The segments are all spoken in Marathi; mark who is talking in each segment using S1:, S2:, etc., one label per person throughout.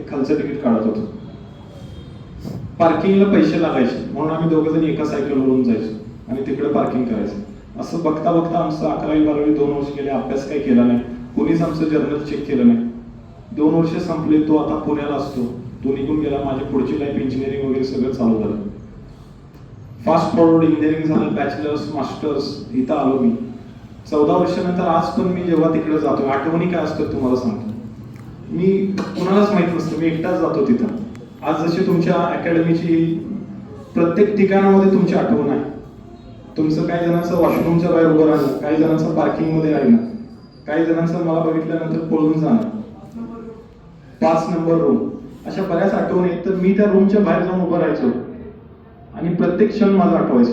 S1: एक खालचं तिकीट काढत होतो. पार्किंगला पैसे लागायचे म्हणून आम्ही दोघं जण एका सायकलवरून जायचो आणि तिकडे पार्किंग करायचं. असं बघता बघता आमचं 11वी-12वी 2 वर्ष गेले, अभ्यास काही केला नाही, कोणीच आमचं जर्नल चेक केलं नाही. 2 वर्ष संपले, तो आता पुण्याला असतो, तो निघून गेला. माझी पुढची लाईफ इंजिनिअरिंग वगैरे सगळं चालू झालं. फास्ट फॉरवर्ड इंजिनिअरिंग झालं, बॅचलर्स मास्टर्स, इथं आलो मी. 14 वर्षानंतर आज पण मी जेव्हा तिकडे जातो, आठवणी काय असतात तुम्हाला सांगतो. मी कुणालाच माहित नसतं, मी एकटाच जातो तिथं. आज जशी तुमच्या अकॅडमीची प्रत्येक ठिकाणामध्ये तुमची आठवण आहे. तुमचं काही जणांचं वॉशरूमच्या बाहेर उभं राहणं, काही जणांचं पार्किंगमध्ये राहणं, काही जणांचं मला बघितल्यानंतर पळून जाणं, 5 नंबर रूम, अशा बऱ्याच आठवणी आहेत. तर मी त्या रूमच्या बाहेर जाऊन उभं राहायचो आणि प्रत्येक क्षण माझा आठवायचो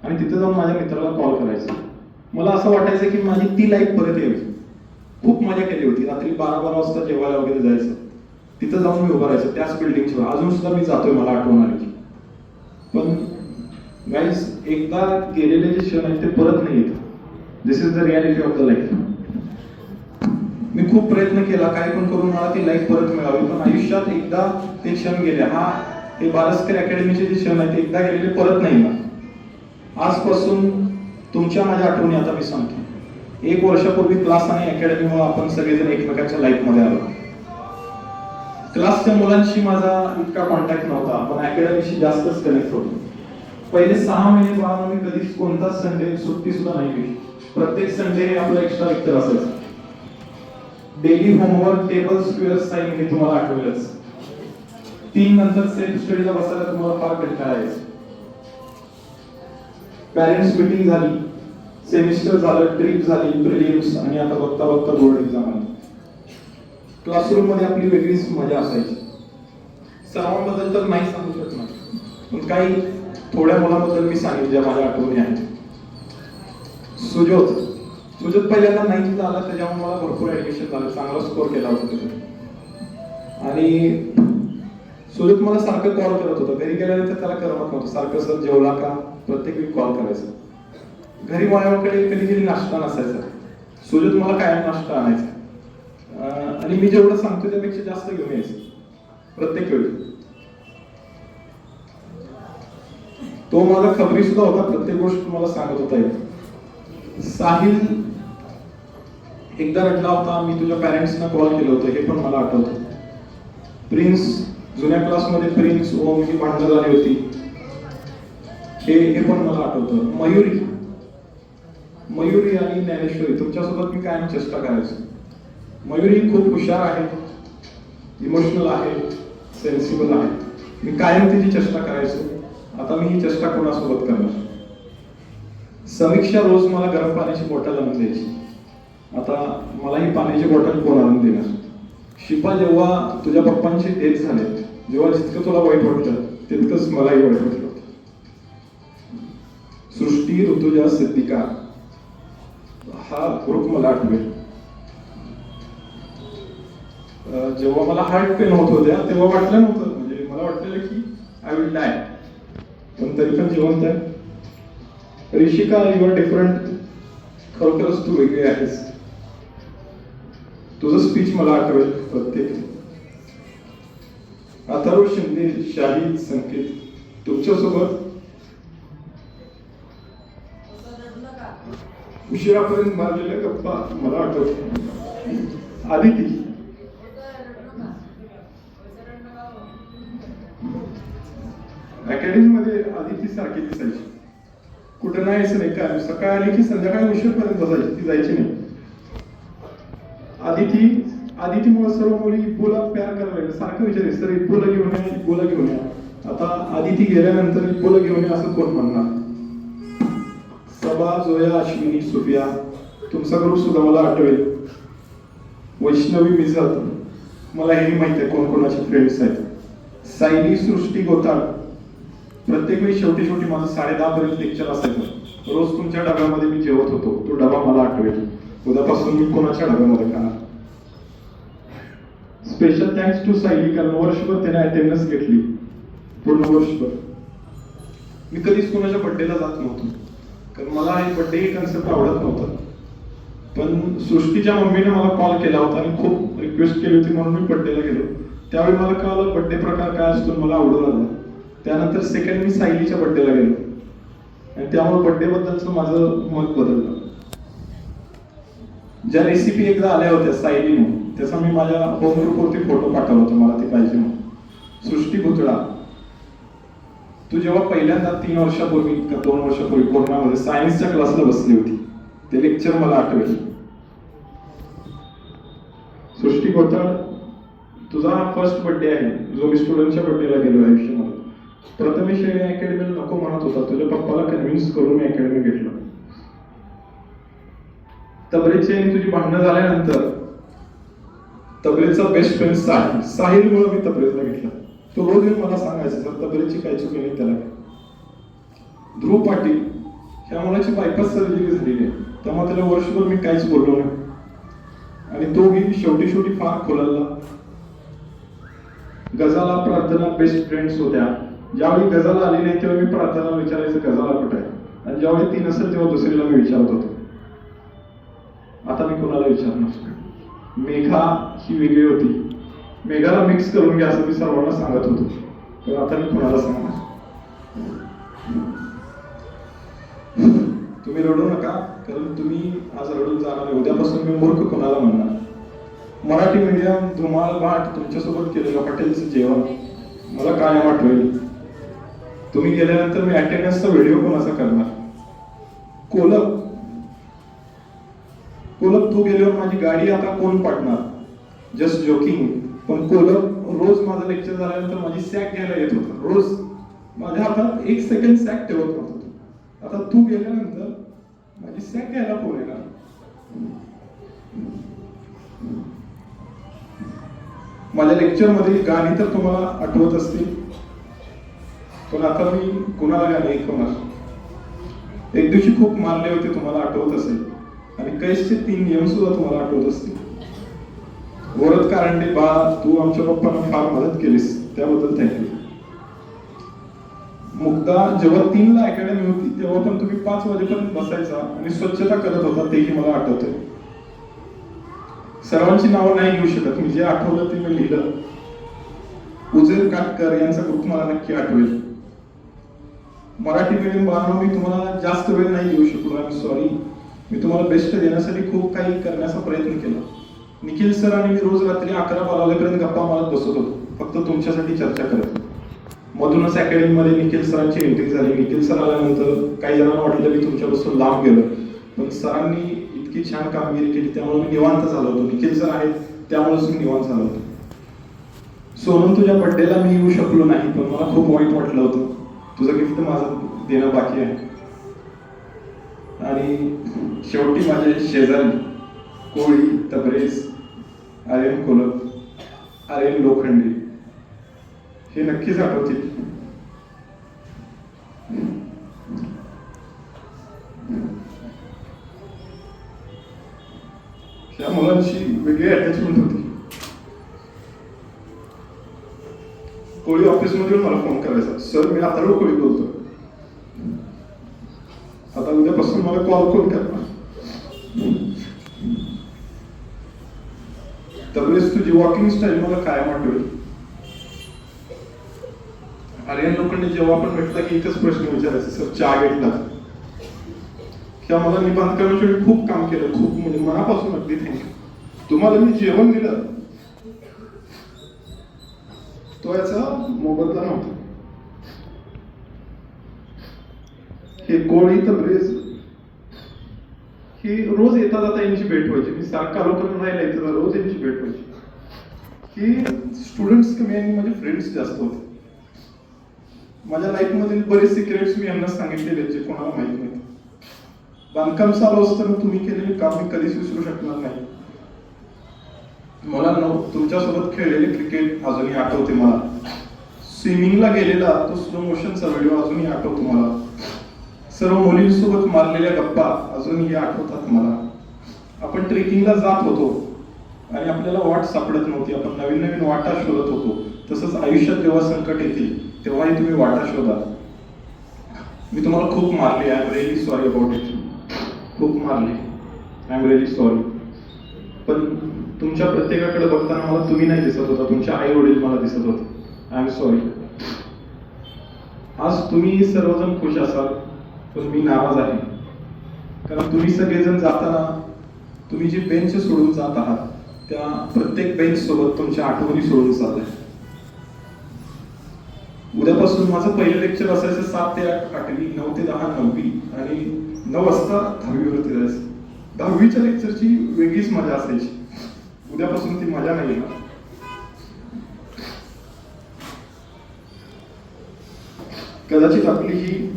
S1: आणि तिथे जाऊन माझ्या मित्राला कॉल करायचो. मला असं वाटायचं की माझी ती लाईफ परत यावी. खूप मजा केली होती. रात्री 12-12 वाजता जेवायला वगैरे जायचं, तिथं जाऊन मी उभं राहायचो त्याच बिल्डिंगवर. अजून सुद्धा मी जातोय, मला आठवण आली की. पण गाईज, एकदा गेलेले जे क्षण आहेत ते परत नाही येत. This is the reality of the life. मी खूप प्रयत्न केला, काय पण करून मला ती लाईफ परत मिळावी, पण आयुष्यात एकदा ते क्षण गेले. हे बारस्कर अकॅडमीचे जे क्षण आहेत ते एकदा गेलेले परत नाही ना. आजपासून तुमच्या माझ्या आठवणी आता मी सांगतो. 1 वर्षापूर्वी क्लास आणि अकॅडमीमुळे आपण सगळेजण एकमेकांच्या लाईफमध्ये आलो. क्लासच्या मुलांशी माझा इतका कॉन्टॅक्ट नव्हता, पण अकॅडमीशी जास्तच कनेक्ट होतो. पहिले 6 महिने बाळा मी कधीच कोणताच संडे सुट्टी सुद्धा नाही केली. प्रत्येक संडे हे आपलं एक्स्ट्रा लेक्चर असायचं. Daily homework, table, square, sine हे तुम्हाला आठवलंच. 3 नंतर सेल्फ स्टडीला बसायला तुम्हाला फार कंटाळा यायचा. पॅरेंट्स मीटिंग झाली, सेमिस्टर झालं, ट्रिप झाली, प्रिलिम्स आणि आता बघता बघता बोर्ड एक्झाम आली. क्लासरूम मध्ये आपली वेगळीच मजा असायची. सर्वांबद्दल तर नाही सांगू शकणार, पण काही थोड्या मुलांबद्दल मी सांगेन ज्या माझ्या आठवणी आहेत. सुजोत पहिल्यांदा 9th आला, त्याच्यामुळे मला भरपूर ऍडमिशन झालं, चांगला स्कोर केला होता त्याने. आणि सुजोत मला सारखं कॉल करत होता. घरी गेल्यानंतर त्याला करमत नव्हतं, सारखं सर जेवला का प्रत्येक वेळी कॉल करायचा. घरी माझ्याकडे कधी कधी नाश्ता नसायचा, सुजोत मला कायम नाश्ता आणायचा आणि मी जेवढं सांगतो त्यापेक्षा जास्त घेऊन यायचं प्रत्येक वेळी. तो माझा खबरी सुद्धा होता, प्रत्येक गोष्ट मला सांगत होता. साहिल एकदा रडला होता, मी तुझ्या पॅरेंट्सना कॉल केलं होतं, हे पण मला आठवतं. प्रिन्स, जुन्या क्लासमध्ये प्रिन्स ओमची भांडणं झाली होती, हे पण मला आठवतं. मयुरी आणि ज्ञानेश्वरी, तुमच्यासोबत मी कायम चेष्टा करायचो. मयुरी खूप हुशार आहे, इमोशनल आहे, सेन्सिबल आहे. मी कायम तिची चेष्टा करायचो. आता मी ही चेष्टा कोणासोबत करणार. समीक्षा रोज मला गरम पाण्याची बॉटल आणून द्यायची, आता मला ही पाण्याची बॉटल कोण आणून देणार. शिपा, जेव्हा तुझ्या पप्पांची डेथ झाली, जेव्हा जितकं तुला वाईट वाटतं तितकंच मलाही वाईट वाटलं होतं. सृष्टी, ऋतुजा, सिद्धिका, हा ग्रुप मला आठवेल. जेव्हा मला हार्ट पेन होत होत्या तेव्हा वाटलं नव्हतं, म्हणजे मला वाटलेलं की आय विल डाय, पण तरी पण जिवंत आहे. ऋषिका, यू आर डिफरंट, खरोखरच तू वेगळी आहेस. तुझं स्पीच मला आठवेल प्रत्येक. अथर्व शिंदे, शाहिद, संकेत, तुमच्यासोबत उशिरापर्यंत मारलेल्या गप्पा मला आठवत. आदिती, अकॅडमी मध्ये आदिती सारखी दिसायची, कुठं नाही असं नाही. काय सकाळी आली की संध्याकाळी उशीरपर्यंत बसायची, ती जायची नाही. आदितीमुळे सर्व मुली इब्बूला प्यार करायला लागले. सारखं विचारायचे, सर इब्बूला घेऊन या, इब्बूला घेऊन या. आता आदिती गेल्यानंतर इब्बूला घेऊन या असं कोण म्हणणार. सबा, जोया, अश्विनी, सुफिया, तुमचा ग्रुप सुद्धा मला आठवेल. वैष्णवी, मिझत, मला हेही माहिती आहे कोण कोणाचे फ्रेंड्स आहेत. सायली, सृष्टी, गोताळ, प्रत्येक वेळी शेवटी माझं 10:30 पर्यंत लेक्चर असायचं. रोज तुमच्या डब्यामध्ये मी जेवत होतो, तो डबा मला आठवेल. उद्यापासून मी कोणाच्या डब्यामध्ये खाणार. स्पेशल थँक्स टू सायली, कारण वर्षभर त्याने अटेंडन्स घेतली, पूर्ण वर्षभर. मी कधीच कोणाच्या बर्थडेला जात नव्हतो, कारण मला हे बर्थडे कन्सेप्ट आवडत नव्हतं. पण सृष्टीच्या मम्मीने मला कॉल केला होता आणि खूप रिक्वेस्ट केली होती म्हणून मी बर्थडेला गेलो. त्यावेळी मला कळलं बर्थडे प्रकार काय असतो, मला आवडू लागला. त्यानंतर सेकंड मी सायलीच्या बर्थडेला गेलो आणि त्यामुळे बर्थडे बद्दलचं माझं मत बदललं. ज्या रेसिपी एकदा आल्या होत्या सायली म्हणून, त्याचा मी माझ्या होम ग्रुपवरती फोटो पाठवला होता, मला ते पाहिजे म्हणून. सृष्टी भुतळा, तू जेव्हा पहिल्यांदा 3 वर्षापूर्वी का 2 वर्षापूर्वी कोरोनामध्ये सायन्सच्या क्लासला बसली होती, ते लेक्चर मला आठवेल. सृष्टी भुतळा, तुझा हा फर्स्ट बर्थडे आहे जो मी स्टुडंटच्या बर्थडेला गेलो आयुष्यामध्ये. प्रथमेश अकॅडमीला नको म्हणत होता, तुझ्या पप्पाला कन्व्हिन्स करून मी अकॅडमी घेतलं. तबरेची आणि तुझी भांडणं झाल्यानंतर तबरेचा बेस्ट फ्रेंड साहिलमुळे मी तबरेजला घेतला. तो रोज येऊन मला सांगायचा जर तबरेची काही चुकी नाही त्याला. ध्रुव पाटील, ह्या मुलाची बायपास सर्जरी झालेली आहे, त्यामुळे त्याला वर्षभर मी काहीच बोललो नाही आणि तो शेवटी फार खोलला. गजाला प्रार्थना बेस्ट फ्रेंड्स होत्या. ज्यावेळी गजाला आली नाही तेव्हा मी प्रार्थना विचारायचं गजाला कुठे आहे, आणि ज्यावेळी ती नसेल तेव्हा दुसरीला मी विचारत होतो. आता मी कोणाला विचारणार. मेघा ही वेगळी होती, मेघाला मिक्स करून घ्या असं मी सर्वांना सांगत होतो, पण आता मी कोणाला सांगणार. तुम्ही रडू नका, कारण तुम्ही आज रडून जाणार नाही. उद्यापासून मी मूर्ख कोणाला म्हणणार. मराठी मीडियम धुमाळ भाट तुमच्यासोबत केलेलं हॉटेलचं जेवण मला कायम आठवेल. तुम्ही गेल्यानंतर मी अटेंडन्सचा व्हिडिओ कोणाचा करणार. कोलप तू गेल्यावर माझी गाडी आता कोण पाडणार. Just joking. पण कोलप रोज माझं लेक्चर झाल्यानंतर माझी सॅक घ्यायला येत होता. रोज माझ्या हातात 1 सेकंड सॅक ठेवत नव्हतो. आता तू गेल्यानंतर माझी सॅक घ्यायला कोण येणार. माझ्या लेक्चर मध्ये गाणी तर तुम्हाला आठवत असतील, पण आता मी कुणाला गाणी ऐकवणार. एक दिवशी खूप मारले होते तुम्हाला आठवत असेल, आणि कैसचे 3 नियम सुद्धा तुम्हाला आठवत असतील. वरद कारंडे बा, तू आमच्या पप्पांना फार मदत केलीस, त्याबद्दल थँक्यू. मुक्ता, जेव्हा 3ला अकॅडमी होती तेव्हा पण तुम्ही 5 वाजेपर्यंत बसायचा आणि स्वच्छता करत होता, तेही मला आठवतंय. सर्वांची नावं नाही घेऊ शकत, मी जे आठवलं ते मी लिहिलं. उजेर काटकर यांचा ग्रुप मला नक्की आठवेल. मराठी मीडियम बाळांनो, मी तुम्हाला जास्त वेळ नाही देऊ शकलो, आय एम सॉरी. मी तुम्हाला बेस्ट देण्यासाठी खूप काही करण्याचा प्रयत्न केला. निखिल सर आणि मी रोज रात्री 11-12 वाजेपर्यंत गप्पा मारत बसत होतो, फक्त तुमच्यासाठी चर्चा करत. मधूनच अकॅडमीमध्ये निखिल सरांची एंट्री झाली. निखिल सर आल्यानंतर काही जणांना वाटलं मी तुमच्यापासून लांब गेलो, पण सरांनी इतकी छान कामगिरी केली त्यामुळे मी निवांत झालो होतो. निखिल सर आहेत त्यामुळेच मी निवांत झालो होतो. सोनम, तुझ्या बर्थडेला मी येऊ शकलो नाही, पण मला खूप वाईट वाटलं होतं. तुझं गिफ्ट माझं देणं बाकी आहे. आणि शेवटी माझे शेजारी कोळी, तबरेज, आर्यन कोलप, आर्यन लोखंडे हे नक्कीच आठवतील. त्या मुलांची वेगळी अटॅचमेंट होती. कोळी ऑफिस मध्ये मला फोन करायचा, सर मी आता कोळी बोलतो, आता उद्यापासून मला कॉल कोण करणार. तबरेज, तुझी वॉकिंग स्टाईल मला कायम आठवेल. आर्यन लोखंडे, जेव्हा आपण भेटला की एकच प्रश्न विचारायचा, सर चहा घेतला. त्या मुलांनी बांधकामासाठी खूप काम केलं, खूप म्हणजे मनापासून अगदी थँक्यू. तुम्हाला मी जेवण दिलं तो याचा मोबदला नव्हता. हे कोळी, तबरेज ही रोज येता जाता यांची भेट व्हायची. मी सारखा लोकांना राहिला येतं, रोज यांची भेट व्हायची. ही स्टुडंट्स कमी आणि माझे फ्रेंड्स जास्त होते. माझ्या लाईफ मधील बरेच सिक्रेट्स मी यांना सांगितलेले जे कोणाला माहित नाही. बांधकाम चालू असताना तुम्ही केलेले काम मी कधीच विसरू शकणार नाही. मुलांनो, तुमच्यासोबत खेळलेले क्रिकेट अजूनही आठवते मला. स्विमिंगला गेलेला तो स्लो मोशनचा व्हिडिओ अजूनही आठवतो मला. सर्व मुलींसोबत मारलेल्या गप्पा अजूनही आठवतात मला. आपण ट्रेकिंगला जात होतो आणि आपल्याला वाट सापडत नव्हती, आपण नवीन नवीन वाटा शोधत होतो. तसंच आयुष्यात जेव्हा संकट येतील तेव्हाही तुम्ही वाटा शोधा. मी तुम्हाला खूप मारली, I am really sorry about it. खूप मारली, आय एम रिअली सॉरी. पण तुमच्या प्रत्येकाकडे बघताना मला तुम्ही नाही दिसत होता, तुमचे आई वडील मला दिसत होते. I am sorry. आज तुम्ही सर्वजण खुश असाल, पण मी नाराज आहे. कारण तुम्ही सगळेजण जाताना तुम्ही जी बेंच सोडून जात आहात, त्या प्रत्येक बेंच सोबत तुमच्या आठवणी सोडून जात आहे. उद्यापासून माझं पहिलं लेक्चर असायचं 7 ते 8 8वी, 9 ते 10 9वी आणि 9 वाजता 10वीवरती जायचं. 10वीच्या लेक्चरची वेगळीच मजा असायची. उद्यापासून ती मजा नाही येणार. कदाचित आपली ही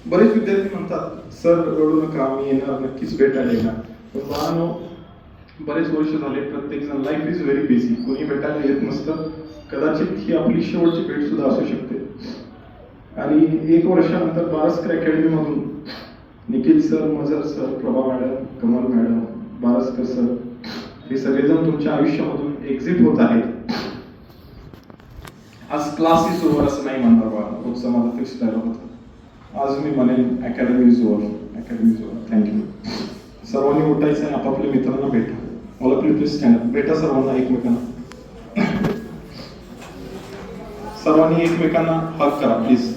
S1: बरेच विद्यार्थी म्हणतात, सर रडू नका, मी येणार, नक्कीच भेटायला येणार. पण बाळांनो, बरेच वर्ष झाले, प्रत्येक जण लाईफ इज व्हेरी बिझी, कोणी भेटायला येत नसतं. कदाचित ही आपली शेवटची भेट सुद्धा असू शकते. आणि 1 वर्षानंतर बारस्कर अकॅडमी मधून Nikhil sir, Mazhar sir, Prabha madam, Kamal madam, Baraskar sir हे सगळेजण तुमच्या आयुष्यामधून एक्झिट होत आहेत. आज क्लास इज ओव्हर असं नाही म्हणणार बाळा, रोजचा माझा फिक्स डायलॉग होता. आज मी म्हणेन academy is over, academy is over. Thank you. सर्वांनी उठायचं आहे, आपापल्या मित्रांना भेटा. मला प्लीज स्टँड अप. भेटा सर्वांना एकमेकांना. सर्वांनी एकमेकांना हक करा प्लीज.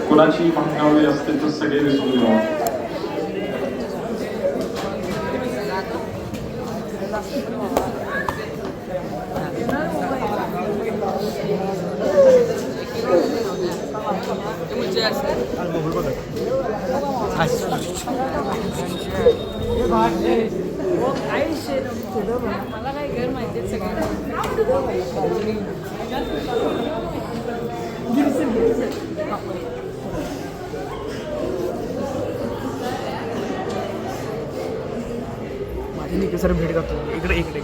S1: कोणाची भांडणावळी असते तर सगळे विसरून जावा.
S2: मला काय घर माहिती सगळं.
S3: माझी निखिल सर भेट करतो. इकडे इकडे